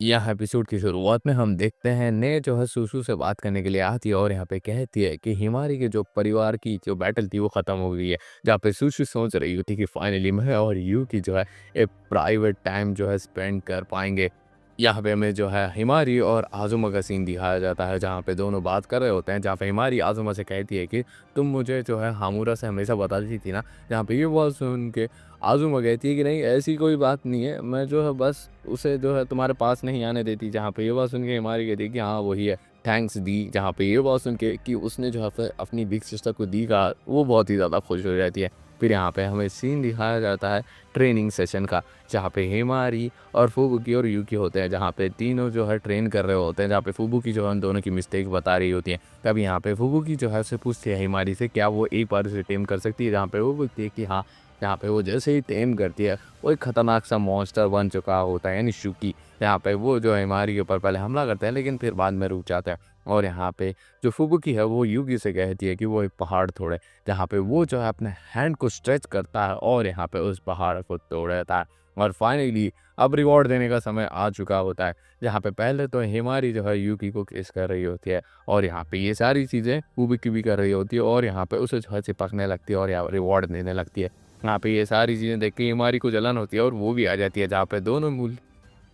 यहाँ एपिसोड की शुरुआत में हम देखते हैं ने जो है सुसु से बात करने के लिए आती है और यहाँ पे कहती है कि हिमारी के जो परिवार की जो बैटल थी वो ख़त्म हो गई है। जहाँ पे सुसु सोच रही होती कि फाइनली मैं और यू की जो है एक प्राइवेट टाइम जो है स्पेंड कर पाएंगे। यहाँ पे हमें जो है हिमारी और आज़ुमा का सीन दिखाया जाता है जहाँ पे दोनों बात कर रहे होते हैं। जहाँ पे हिमारी आज़ुमा से कहती है कि तुम मुझे जो है हामुरा से हमेशा बताती थी ना। जहाँ पे ये बात सुन के आज़ुमा कहती है कि नहीं ऐसी कोई बात नहीं है, मैं जो है बस उसे जो है तुम्हारे पास नहीं आने देती। जहाँ पे ये बात सुन के हिमारी कहती है कि हाँ वही है, थैंक्स दी। जहाँ पे ये बात सुन के कि उसने जो है फिर अपनी बिग सिस्टर को दी का, वो बहुत ही ज़्यादा खुश हो जाती है। फिर यहाँ पे हमें सीन दिखाया जाता है ट्रेनिंग सेशन का, जहाँ पे हिमारी और फुबुकी और यूकी होते हैं। जहाँ पे तीनों जो है ट्रेन कर रहे होते हैं। जहाँ पे फुबुकी जो है उन दोनों की मिस्टेक बता रही होती है। तभी यहाँ पे फुबुकी जो है उससे पूछती है हिमारी से क्या वो एक बार उसे टेम कर सकती है। जहाँ पे वो बोलती है कि हाँ। यहाँ पे वो जैसे ही टेम करती है वो एक खतरनाक सा मॉन्स्टर बन चुका होता है, यानी शुकी। यहाँ पे वो जो है हिमारी के ऊपर पहले हमला करता है लेकिन फिर बाद में रुक जाता है। और यहाँ पे जो फुबुकी है वो युगी से कहती है कि वो एक पहाड़ तोड़े। जहाँ पे वो जो है अपने हैंड को स्ट्रेच करता है और यहाँ पे उस पहाड़ को तोड़ देता है। और फाइनली अब रिवॉर्ड देने का समय आ चुका होता है। जहाँ पे पहले तो हिमारी जो है युगी को किस कर रही होती है और यहाँ पे ये सारी चीज़ें फुबुकी भी कर रही होती है और यहाँ पे उसे जो है चिपकने लगती है और यहाँ रिवॉर्ड देने लगती है। यहाँ पे ये सारी चीज़ें देख के हिमारी को जलन होती है और वो भी आ जाती है। जहाँ पे दोनों मूल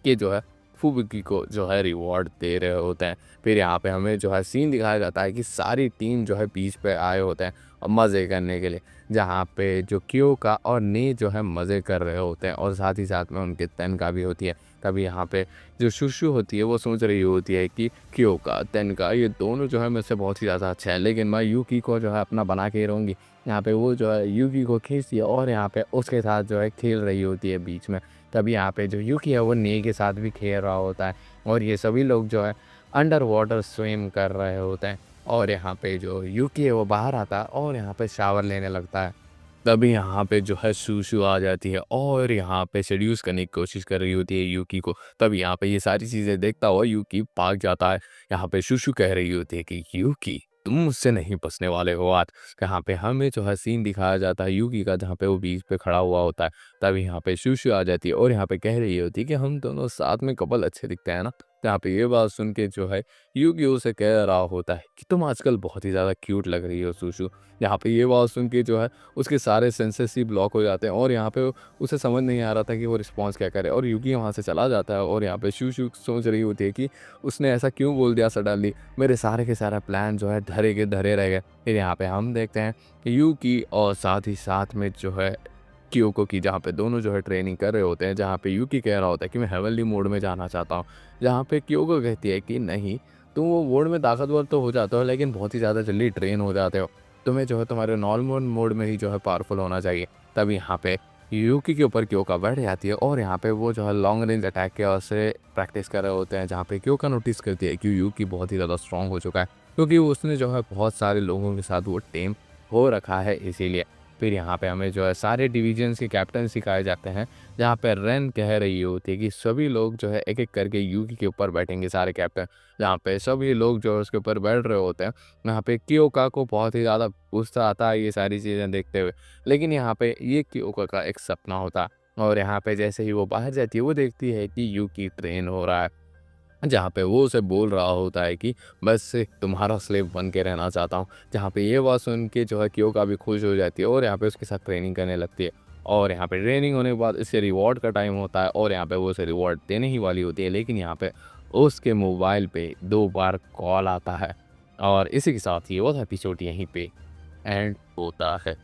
के जो है फुबुकी को जो है रिवॉर्ड दे रहे होते हैं। फिर यहाँ पे हमें जो है सीन दिखाया जाता है कि सारी टीम जो है बीच पे आए होते हैं और मज़े करने के लिए। जहाँ पे जो क्योका और ने जो है मज़े कर रहे होते हैं और साथ ही साथ में उनके तनका भी होती है। तभी यहाँ पे जो शुशु होती है वो सोच रही होती है कि क्योका तनका ये दोनों जो है मुझसे बहुत ही ज़्यादा अच्छा है, लेकिन मैं यूकी को जो है अपना बना के ही रहूँगी। यहाँ पे वो जो है यूकी को खींचती है और यहाँ पे उसके साथ जो है खेल रही होती है बीच में। तभी यहाँ पे जो यूकी है वो ने के साथ भी खेल रहा होता है और ये सभी लोग जो है अंडर वाटर स्विम कर रहे होते हैं। और यहाँ पे जो यूकी है वो बाहर आता है और यहाँ पे शावर लेने लगता है। तभी यहाँ पे जो है शुशु आ जाती है और यहाँ पे सेड्यूस करने की कोशिश कर रही होती है यूकी को। तभी यहाँ पे ये सारी चीज़ें देखता हुआ यूकी भाग जाता है। यहाँ पे शुशु कह रही होती है कि यूकी तुम मुझसे नहीं बचने वाले हो आज। यहाँ पे हमें जो है सीन दिखाया जाता है यूकी का, जहाँ पे वो बीच पे खड़ा हुआ होता है। तभी यहाँ पे शुशु आ जाती है और यहाँ पे कह रही होती है कि हम दोनों साथ में कपल अच्छे दिखते हैं ना। यहाँ पे ये बात सुन के जो है यूकी उसे कह रहा होता है कि तुम आजकल बहुत ही ज़्यादा क्यूट लग रही हो शुशु। यहाँ पे ये बात सुन के जो है उसके सारे सेंसेस ही ब्लॉक हो जाते हैं और यहाँ पे उसे समझ नहीं आ रहा था कि वो रिस्पॉन्स क्या करे और यूकी वहाँ से चला जाता है। और यहाँ पे शुशु सोच रही होती है कि उसने ऐसा क्यों बोल दिया सडनली, मेरे सारे के सारा प्लान जो है धरे के धरे रह गए। फिर यहाँ पे हम देखते हैं कि यूकी और साथ ही साथ में जो है क्योको की, जहाँ पे दोनों जो है ट्रेनिंग कर रहे होते हैं। जहाँ पे यूकी कह रहा होता है कि मैं हेवनली मोड में जाना चाहता हूँ। जहाँ पे क्योको कहती है कि नहीं, तुम वो मोड में ताकतवर तो हो जाते हो लेकिन बहुत ही ज़्यादा जल्दी ट्रेन हो जाते हो। तुम्हें जो है तुम्हारे नॉर्मल मोड में ही जो है पावरफुल होना चाहिए। तभी यहाँ पे यूकी के ऊपर क्योका बैठ जाती है और यहाँ पे वो जो है लॉन्ग रेंज अटैक के से प्रैक्टिस कर रहे होते हैं। जहाँ पे क्योका नोटिस करती है कि यूकी बहुत ही ज़्यादा स्ट्रांग हो चुका है क्योंकि उसने जो है बहुत सारे लोगों के साथ वो टेम हो रखा है इसीलिए। फिर यहाँ पे हमें जो है सारे डिविजन्स के कैप्टन सिखाए जाते हैं। जहाँ पे रेन कह रही होती है कि सभी लोग जो है एक एक करके यूकी के ऊपर बैठेंगे सारे कैप्टन। जहाँ पे सभी लोग जो है उसके ऊपर बैठ रहे होते हैं। यहाँ पे क्योका को बहुत ही ज़्यादा गुस्सा आता है ये सारी चीज़ें देखते हुए, लेकिन यहाँ पे ये क्योका का एक सपना होता है। और यहाँ पे जैसे ही वो बाहर जाती है वो देखती है कि यूकी ट्रेन हो रहा है। जहाँ पे वो उसे बोल रहा होता है कि बस तुम्हारा स्लेव बन के रहना चाहता हूँ। जहाँ पे ये बात सुन के जो है क्योका भी खुश हो जाती है और यहाँ पे उसके साथ ट्रेनिंग करने लगती है। और यहाँ पे ट्रेनिंग होने के बाद इससे रिवॉर्ड का टाइम होता है और यहाँ पे वो उसे रिवॉर्ड देने ही वाली होती है, लेकिन यहाँ पे उसके मोबाइल पे 2 बार कॉल आता है। और इसी के साथ ये वो एपिसोड यहीं पे एंड होता है।